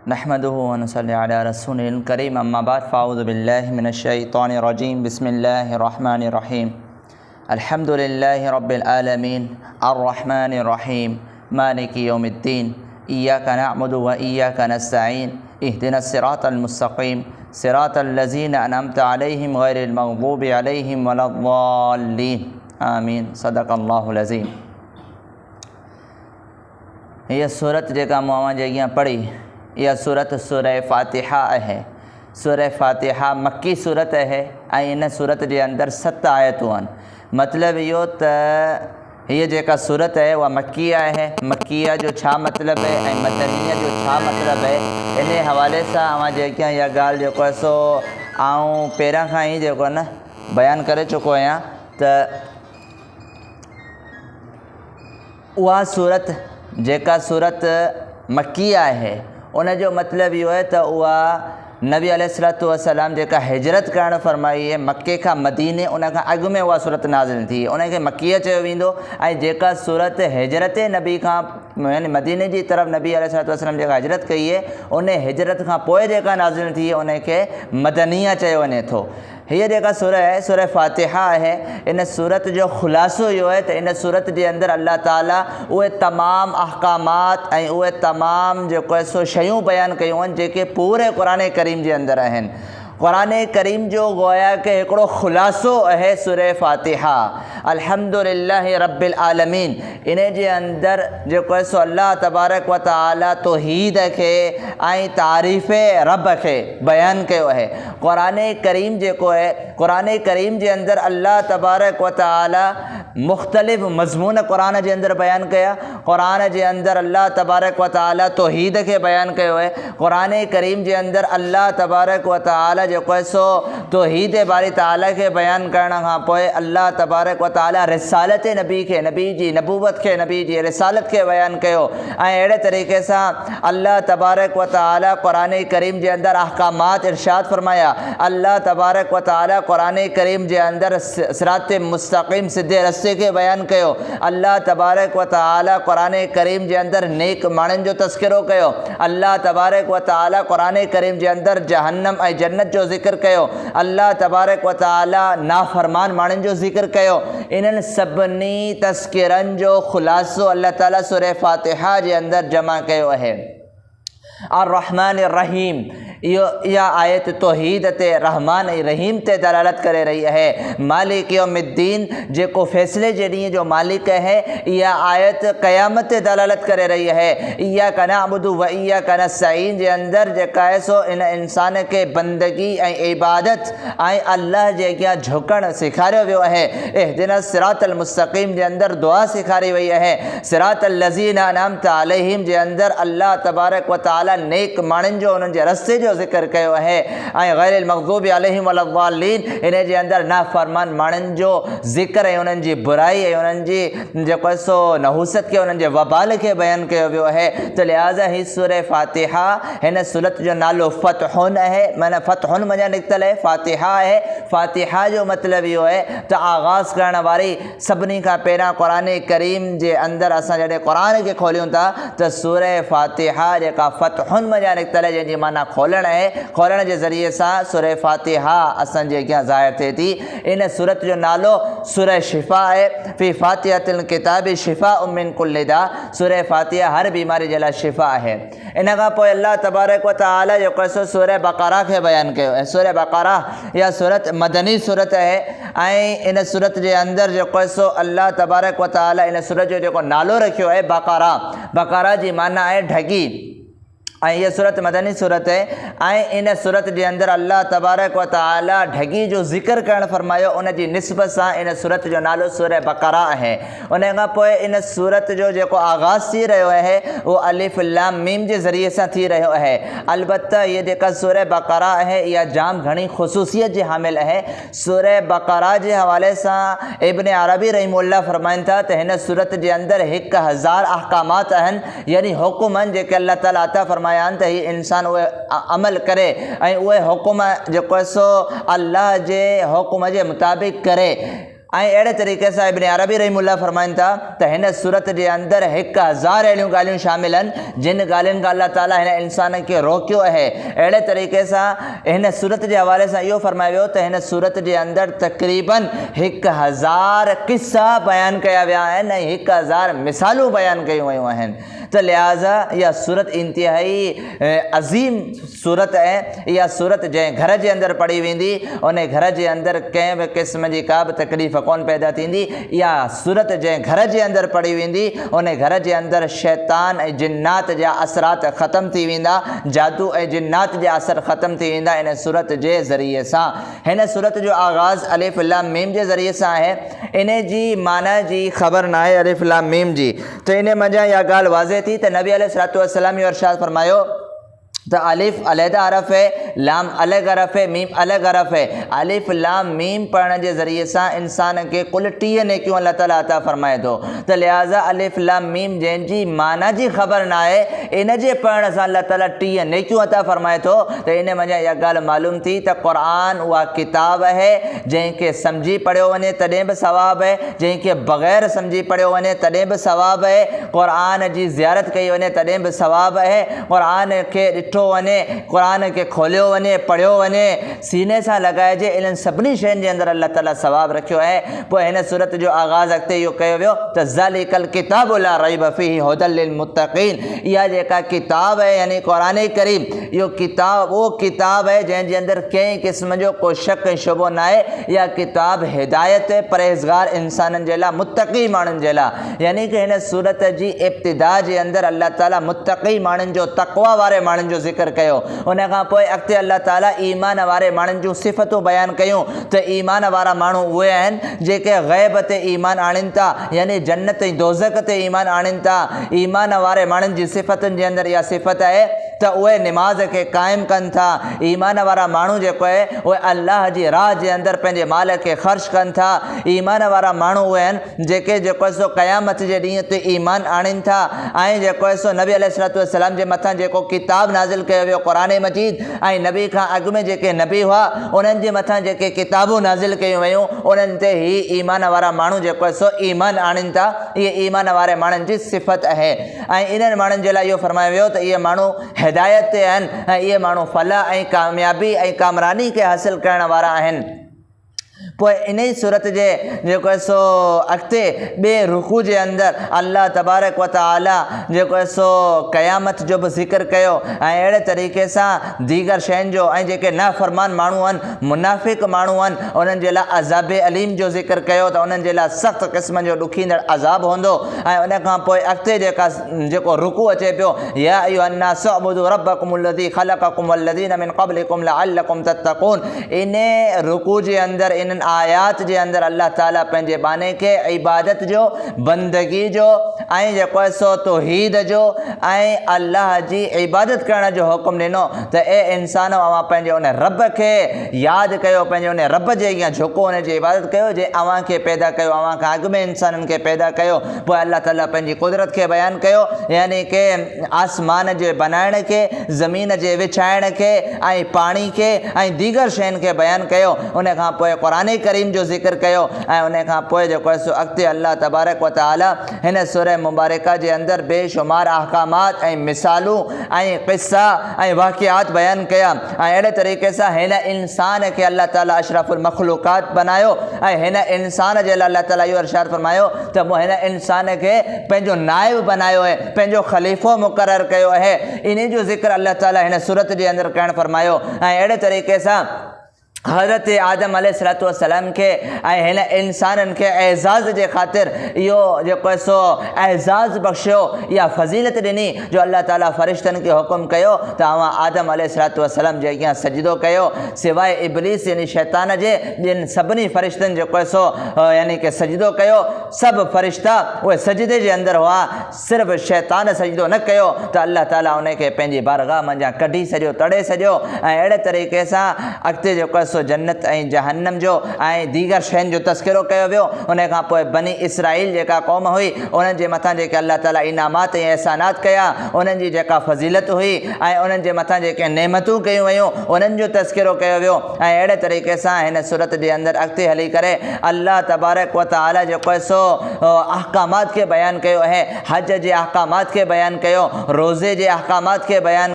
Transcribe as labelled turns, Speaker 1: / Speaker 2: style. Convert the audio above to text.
Speaker 1: नहमदुहु व नसल्ली अला रसूलिल करीम अम्मा बाद फ़ाऊज़ु बिल्लाहि मिनश्शैतानिर रजीम बिस्मिल्लाहिर रहमानिर रहीम अल्हम्दुलिल्लाहि रब्बिल आलमीन अर्रहमानिर रहीम मालिकि यौमिद्दीन इय्याका नअबुदु व इय्याका नस्तईन इहदिनस सिरातल मुस्तक़ीम सिरातल लज़ीना अनअमता अलैहिम गैरिल मग़ज़ूबि अलैहिम वलद्दाल्लीन आमीन सदक़ल्लाहुल अज़ीम। यह सूरत जेका मूं जेकियां पढ़ी यह सूरत सूरह फ़ातिहा है। सूरह फ़ातिहा मक्की सूरत है ऐं इन सूरत जे अंदर 7 आयतूं आहिनि। मतिलबु इहो त हीअ जेका सूरत है वह मक्किया है। मक्किया जो छा मतिलबु है ऐं मदनिया जो छा मतिलबु है, इन हवाले सां अवां जेका इहा ॻाल्हि जेको आहे सो आउं पहिरां खां ई जेको न बयानु करे चुको आहियां त उहा सूरत जेका सूरत मक्किया है उन जो मतिलबु इहो आहे त उहा नबी अलैहिस्सलातु वस्सलाम जेका हिजरत करणु फरमाई है मक्के खां मदीने, उन खां अॻु में उहा सूरत नाज़िल थी, उनखे मक्किया चयो वेंदो। ऐं जेका सूरत हिजरत नबी खां यानी मदीने जी तरफ़ नबी अलैहिस्सलातु वस्सलाम जेका हिजरत कई है उन हिजरत खां पोइ जेका नाज़िल थी उनखे मदनिया चयो वञे थो। हीअ जेका सूरह है सूरह फ़ातिहा है। इन सूरत जो ख़ुलासो इहो आहे त इन सूरत जे अंदरि अल्लाह ताला उहे तमामु अहकामात ऐं उहे तमामु जेको आहे सो शयूं बयानु कयूं आहिनि जेके पूरे क़ुरान करीम जे अंदरि आहिनि। क़ुरान करीम जो गोया के हिकिड़ो ख़ुलासो आहे सूरह फ़ातिहा अल्हम्दुलिल्लाहि रब्बिल आलमीन। इन जे अंदरि जेको आहे सो अल्लाह तबारक व तआला तौहीद खे ऐं तारीफ़ रब खे बयानु कयो आहे। क़ुरान करीम जेको आहे क़ुरान करीम जे अंदरि अल्लाह तबारक व तआला मुख़्तलिफ़ मज़मून क़ुरान जे अंदरि बयानु कया। क़ुरान जे अंदरि अल्लाह तबारक व तआला तौहीद खे बयानु कयो आहे। क़ुरान करीम जे अंदरि अल्लाह तबारक व तआला जेको आहे सो तौहीद बारी ताला खे बयानु करण खां पोइ अल्लाह तबारक व तआला रिसालत नबी खे, नबी जी नबूवत खे, नबी जी रिसालत खे बयानु कयो। ऐं अहिड़े तरीक़े सां अल्लाह तबारक व तआला क़ुरान करीम जे अंदरि अहकामात इरशाद फरमाया। अल्लाह तबारक व तआला क़ुरान करीम जे अंदरि सिरात मुस्तक़ीम सिधे रस्ते खे बयानु कयो। अल्लाह तबारक व तआला क़ुरान करीम जे अंदरि नेक माण्हुनि जो तज़किरो कयो। अल्लाह तबारक व तआला क़ुरान करीम जे अंदरि जहन्नम ऐं जन्नत जो ज़िक्र कयो। अल्लाह तबारक व तआला नाफ़रमान माण्हुनि जो ज़िक्र कयो। इन्हनि सभिनी तज़किरनि जो ख़ुलासो अल्लाह ताला सूरह फ़ातिहा जे अंदरि जमा कयो आहे। अर्रहमानिर रहीम इहा आयत तौहीद ते रहमान ऐं रहीम ते दलालत करे रही है। मालिक यौमिद्दीन जेको फ़ैसिले जे ॾींहं जो मालिक है, इहा आयत क़यामत ते दलालत करे रही है। इय्याका नअबुदु व इय्याका नस्तईन जे अंदरि जेका आहे सो इन इंसान खे बंदगी ऐं इबादत ऐं अल्लाह जे अॻियां झुकणु सेखारियो वियो आहे। इहदिनस सिरातल मुस्तक़ीम जे अंदरि दुआ सेखारी वई आहे। सिरातल लज़ीना अनअमता अलैहिम जे अंदरि अल्लाह तबारक व तआला नेक माण्हुनि जो उन्हनि जे रस्ते जो ज़िक्र कयो आहे। ऐं गैरिल मग़ज़ूबि अलैहिम वलद्दाल्लीन इन जे अंदरि नाफ़रमान माण्हुनि जो ज़िक्र ऐं उन्हनि जी बुराई ऐं उन्हनि जी जेको आहे सो नहूसत खे, उन्हनि जे वबाल खे बयानु कयो वियो आहे। त लिहाज़ा ही सूरह फ़ातिहा हिन सूरत जो नालो फ़तहुन आहे, माना फ़तहुन मञा निकितल आहे, फ़ातिहा आहे। फ़ातिहा जो मतिलबु इहो आहे त आगाज़ करण वारी सभिनी खां पहिरां क़ुरान करीम जे अंदरि असां जॾहिं क़ुरान खे खोलियूं था त सूरह फ़ातिहा जेका फ़तहुन मञा निकितल आहे जंहिंजी माना खोलण है। खोलण जे ज़रिए सां सूरह फ़ातिहा असांजे अॻियां ज़ाहिर थिए थी। इन सूरत जो नालो सूरह शिफ़ा आहे। फ़ी फ़ातिहतिल किताबि शिफ़ाउम मिन कुल्लि दा। सूरह फ़ातिहा हर बीमारी जे लाइ शिफ़ा आहे। इन खां पोइ अल्लाह तबारक व तआला जेको आहे सो सूरह बक़रा खे बयानु कयो आहे। सूरह बक़रा इहा सूरत मदनी सूरत आहे ऐं इन सूरत जे अंदरि जेको आहे सो अल्लाह तबारक व तआला इन सूरत जो जेको नालो रखियो आहे बक़रा, बक़रा जी माना आहे ढगी। ऐं हीअ सूरत मदनी सूरत है। ऐं इन सूरत जे अंदरि अल्लाह तबारक व तआला ढगी जो ज़िक्र करणु फरमायो, उन जी निस्बत सां इन सूरत जो नालो सूरह बक़रा आहे। उन खां पोइ इन सूरत जो जेको आगाज़ थी रहियो आहे उहो अलिफ लाम मीम जे ज़रिए सां थी रहियो आहे। अलबत्ता हीअ जेका सूरह बक़रा आहे इहा जाम घणी ख़ुसूसियत जे हामिल आहे। सूरह बक़रा जे हवाले सां इब्न अरबी रहीमहुल्लाह फरमाइनि था त हिन सूरत जे अंदरि 1000 अहकामात आहिनि, यानी हुकुम आहिनि जेके अल्लाह ताला अता फरमाया आहिनि त हीअ इंसान उहे अमल करे ऐं उहे हुकुम जेको आहे सो अल्लाह जे हुकुम जे मुताबिक़ करे। अहिड़े तरीक़े सां इब्न अरबी रहीमुल्लाह फरमाइनि था त हिन सूरत जे अंदरि 1000 अहिड़ियूं ॻाल्हियूं शामिल आहिनि जिन ॻाल्हियुनि खां अल्लाह ताला हिन इंसान खे रोकियो आहे। अहिड़े तरीक़े सां हिन सूरत जे हवाले सां इहो फरमायो वियो त हिन सूरत जे अंदरि तक़रीबन 1000 क़िसा बयानु कया विया आहिनि ऐं 1000 मिसालूं बयानु कयूं वियूं आहिनि। त लिहाज़ा इहा सूरत इंतिहाई अज़ीम सूरत आहे। इहा सूरत जंहिं घर जे अंदरि पढ़ी वेंदी उन घर जे अंदरि कंहिं बि क़िस्म जी का बि तकलीफ़ कोन पैदा थींदी। इहा सूरत जंहिं घर जे अंदरि पढ़ी वेंदी उन घर जे अंदरि शैतान ऐं जिन्नात जा असरात ख़तमु थी वेंदा, जादू ऐं जिन्नात जा असर ख़तमु थी वेंदा इन सूरत जे ज़रिए सां। हिन सूरत जो आगाज़ अलिफ लाम मीम जे ज़रिए सां आहे। इन जी माना जी ख़बर न आहे अलिफ लाम मीम जी, त इन मंझां इहा ॻाल्हि वाज़े थी त नबी अलैहिस्सलातु वस्सलाम इहो इरशाद फरमायो त अलिफ अलहदा हरफ़ है, लाम अलग हरफ़ है, मीम अलग हरफ़ है। अलिफ लाम मीम पढ़ण जे ज़रिए सां इंसान खे कुल 30 नेकियूं अल्लाह ताला अता फरमाए थो। त लिहाज़ा अलिफ लाम मीम जंहिंजी माना जी ख़बर न आहे इन जे पढ़ण सां अल्लाह ताला 30 नेकियूं अता फरमाए थो। त इन मंझां इहा ॻाल्हि मालूम थी त क़ुरान उहा किताब आहे जंहिंखे सम्झी पढ़ियो वञे तॾहिं बि सवाब आहे, जंहिंखे बग़ैर सम्झी पढ़ियो वञे तॾहिं बि सवाब आहे। क़ुरान जी ज़ियारत कई वञे तॾहिं बि सवाब आहे। क़ुरान खे ॾिठो वञे, क़ुरान खे खोलियो वञे, पढ़ियो वञे, सीने सां लॻाइजे, इन्हनि सभिनी शयुनि जे अंदरि अल्लाह ताला सवाब रखियो आहे। पोइ हिन सूरत जो आगाज़ अॻिते इहो कयो वियो त ज़ालिकल किताबु ला रैब फ़ीहि हुदल लिल मुत्तक़ीन। इहा जेका किताब आहे यानी क़ुरान करीम, इहो किताब उहो किताब आहे जंहिंजे अंदरि कंहिं क़िस्म जो को शक ऐं शुबो न आहे। इहा किताब हिदायत परहेज़गार इंसाननि जे लाइ, मुत्तक़ी माण्हुनि जे लाइ। यानी कि हिन सूरत जी इब्तिदा जे अंदरि अल्लाह ताला मुत्तक़ी माण्हुनि जो, तक़वा वारे माण्हुनि जो ज़िक्र कयो। उन खां पोइ अॻिते अल्लाह ताला ईमान वारे माण्हुनि जूं सिफ़तूं बयानु कयूं त ईमान वारा माण्हू उहे आहिनि जेके ग़ैब ते ईमान आणीनि था, यानी जन्नत ऐं दोज़ख ते ईमान आणीनि था। ईमान वारे माण्हुनि जी सिफ़तुनि जे अंदरि इहा सिफ़त आहे त उहे निमाज़ खे क़ाइमु कनि था। ईमान वारा माण्हू जेको आहे उहे अल्लाह जी राह जे अंदरि पंहिंजे माल खे ख़र्च कनि था। ईमान वारा माण्हू उहे आहिनि जेके जेको आहे सो क़यामत जे ॾींहं ते ईमान आणीनि था। ऐं जेको आहे सो नबी अलैहिस्सलातु वस्सलाम जे मथां जेको किताब नाज़िल कयो वियो क़ुरान मजीद, ऐं नबी खां अॻु में जेके नबी हुआ उन्हनि जे मथां जेके किताबूं नाज़िल कयूं वयूं उन्हनि ते ई ईमान वारा माण्हू जेको आहे सो ईमान आणीनि था। इहे ईमान वारे माण्हुनि जी सिफ़त आहे। ऐं इन्हनि माण्हुनि जे लाइ इहो फरमायो वियो त इहे माण्हू हिदायत ते आहिनि ऐं इहे माण्हू फलाह ऐं कामयाबी ऐं कामरानी खे हासिलु करण वारा आहिनि। पोइ इन ई सूरत जे जेको आहे सो अॻिते ॿिए रुकू जे अंदरि अल्लाह तबारक व तआला जेको आहे सो क़यामत जो बि ज़िक्र कयो ऐं अहिड़े तरीक़े सां दीगर शयुनि जो, ऐं जेके नाफ़रमान माण्हू आहिनि, मुनाफ़िक़ माण्हू आहिनि, उन्हनि जे लाइ अज़ाब अलीम जो ज़िक्र कयो त उन्हनि जे लाइ सख़्तु क़िस्म जो ॾुखींदड़ अज़ाब हूंदो। ऐं उन खां पोइ अॻिते जेको रुकू अचे पियो, या अय्युहन्नास उअ्बुदू रब्बकुमुल्लज़ी ख़लक़कुम वल्लज़ीना मिन क़ब्लिकुम लअल्लकुम तत्तक़ून। इन रुकू जे अंदरि इन आयात जे अंदरि अल्लाह ताला पंहिंजे बाने खे इबादत जो, बंदगी जो ऐं जेको आहे सो तौहीद जो ऐं अल्लाह जी इबादत करण जो हुकुम ॾिनो त ए इंसान अवां पंहिंजे उन रब खे यादि कयो, पंहिंजे उन रब जे अॻियां झुको, उन जी इबादत कयो जंहिं अव्हां खे पैदा कयो, अव्हां खां अॻु में इंसाननि खे पैदा कयो। पोइ अल्लाह ताला पंहिंजी कुदरत खे बयानु कयो, यानी कि आसमान जे बनाइण खे, ज़मीन जे विछाइण खे ऐं पाणी खे ऐं दीगर शयुनि खे बयानु कयो। उन खां पोइ क़ुरान करीम जो ज़िक्र कयो ऐं उन खां पोइ जेको आहे सो अॻिते अल्लाह तबारक व तआला हिन सूरह मुबारका जे अंदरि बेशुमार अहकामात ऐं मिसालूं ऐं क़िस्सा ऐं वाक़ियात बयानु कया। ऐं अहिड़े तरीक़े सां हिन इंसान खे अल्लाह ताला अशरफुल मख़लूक़ात बनायो ऐं हिन इंसान जे लाइ अल्लाह ताला इहो इरशाद फरमायो त मूं हिन इंसान खे पंहिंजो नाइब बनायो आहे, पंहिंजो ख़लीफ़ो मुक़ररु कयो आहे। इन जो ज़िक्र अल्लाह ताला हिन सूरत जे अंदरि करणु फरमायो। ऐं अहिड़े तरीक़े सां हज़रत आदम अलैहिस्सलातु वस्सलाम खे ऐं हिन इंसाननि खे एज़ाज़ जे ख़ातिर इहो जेको आहे सो एज़ाज़ बख़्शियो, इहा फज़ीलत ॾिनी जो अल्लाह ताला फ़रिश्तनि खे हुकुम कयो त अव्हां आदम अलैहिस्सलातु वस्सलाम जे अॻियां सजदो कयो, सवाइ इब्लीस यानी शैतान जे। जिन सभिनी फ़रिश्तनि जेको आहे सो यानी कि सजदो कयो। सभु फ़रिश्ता उहे सजदे जे अंदरि हुआ, सिर्फ़ु शैतान सजदो न कयो त अल्लाह ताला उन खे पंहिंजी बारगाह मंझां कढी छॾियो, तड़े छॾियो। ऐं अहिड़े तरीक़े सां अॻिते जेको आहे सो जन्नत ऐं जहन्नम जो ऐं दीगर शयुनि जो तस्करो कयो वियो। उन खां पोइ बनी इसराईल जेका क़ौम हुई उन्हनि जे मथां जेके अल्लाह ताला इनामात ऐं एहसानात कया, उन्हनि जी जेका फज़ीलत हुई ऐं उन्हनि जे मथां जेके नेमतूं कयूं वयूं उन्हनि जो तस्करो कयो वियो। ऐं अहिड़े तरीक़े सां हिन सूरत जे अंदरि अॻिते हली करे अल्लाह तबारक व तआला जेको आहे सो अहकामात खे बयानु कयो आहे, हज जे अहकामात खे बयानु कयो, रोज़े जे अहकामात खे बयानु